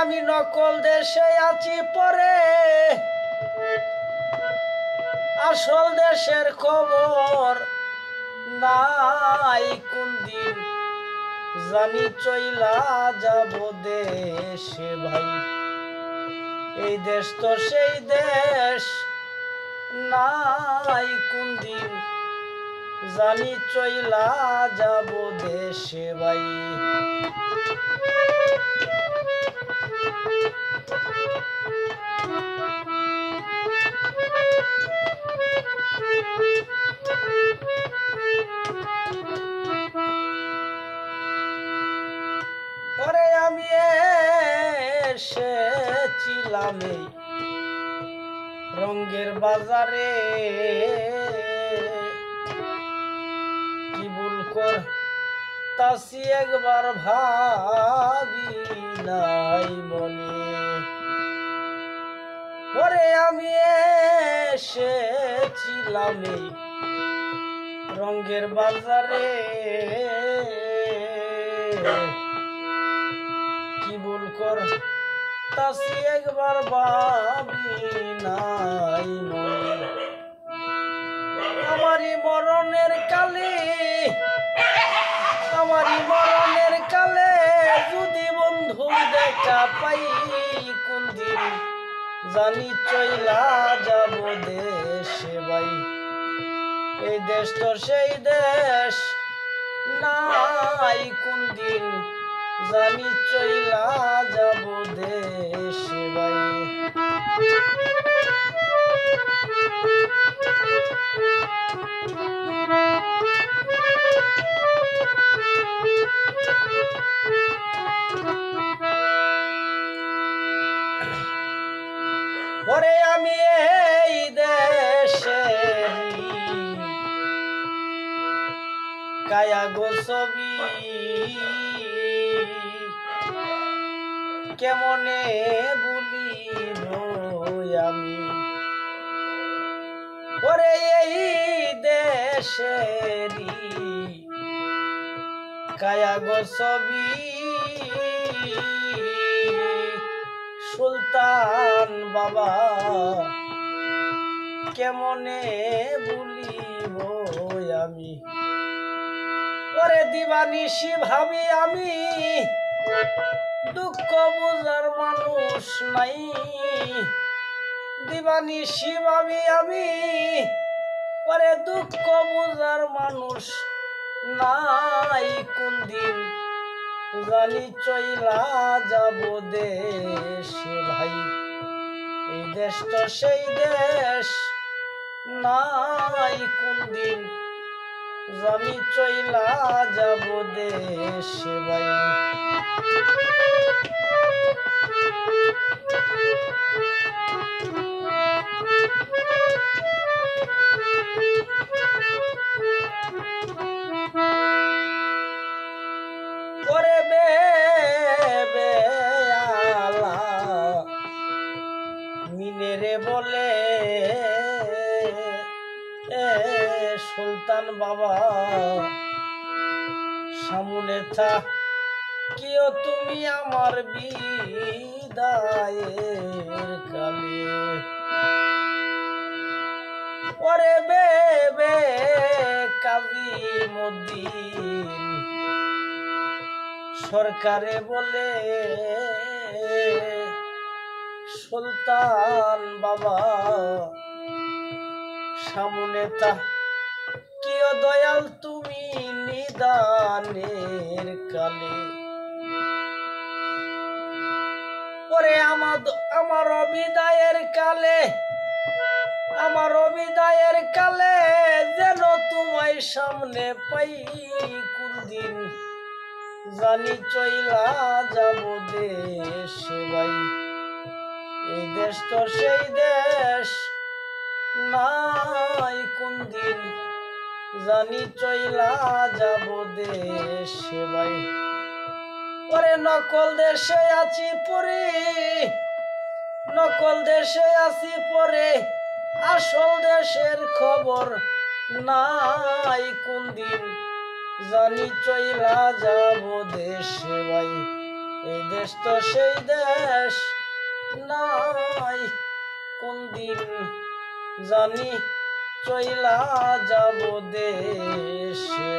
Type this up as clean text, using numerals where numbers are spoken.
আমি নকল দেশে আছি পরে আসল দেশের খবর নাই কোন দিন জানি চইলা যাব দেশে ভাই এই দেশ তো সেই দেশ নাই কোন দিন জানি চইলা যাব দেশে ভাই পরে আমি এসেছিলাম এই রঙ্গের বাজারে কি ভুল করতাছি একবার ভাবি নাই মনে পরে আমি এসেছিলাম এই রঙ্গের বাজারে কি ভুল করতাছি একবার ভাবি নাই মনে আমারই মরণের কালে যদি বন্ধু দেখা পাই কোন দিন জানি চইলা যাব দেশে ভাই এই দেশ তো সেই দেশ নাই কোন দিন জানি চইলা যাব দেশে ভাই পরে আমি এই দেশে কায়া গো ছবি কেমনে ভুলিব আমি পরে এই দেশেরি কায়া গো ছবি সুলতান বাবা কেমনে ভুলিব আমি পরে দিবানিশি ভাবি আমি দুঃখ বুঝার মানুষ নাই দিবানিশি ভাবি আমি পরে দুঃখ বুঝার মানুষ নাই কোন দিন জানি চইলা যাব দেশে ভাই এই দেশ তো সেই দেশ নাই কোন দিন জানি চইলা যাব দেশে ভাই পরে মিনেরে বলে সুলতান বাবা সামনে থাকিও তুমি আমার বিদায়ের কালে পরে বেবে কাজী মদ্দিন সরকারে বলে সুলতান বাবা সামনে থাকিও দয়াল তুমি নিদানের কালে পরে আমার অবিদায়ের কালে যেন তোমায় সামনে পাই কোন দিন জানি চইলা যাব দেশে ভাই এই দেশ তো সেই দেশ নাই কোন দিন জানি চইলা যাব দেশে ভাই পরে নকল দেশে আছি পরে আসল দেশের খবর নাই কোন দিন জানি চইলা যাব দেশে ভাই এই দেশ তো সেই দেশ নাই, কোন দিন জানি চইলা যাব দেশে।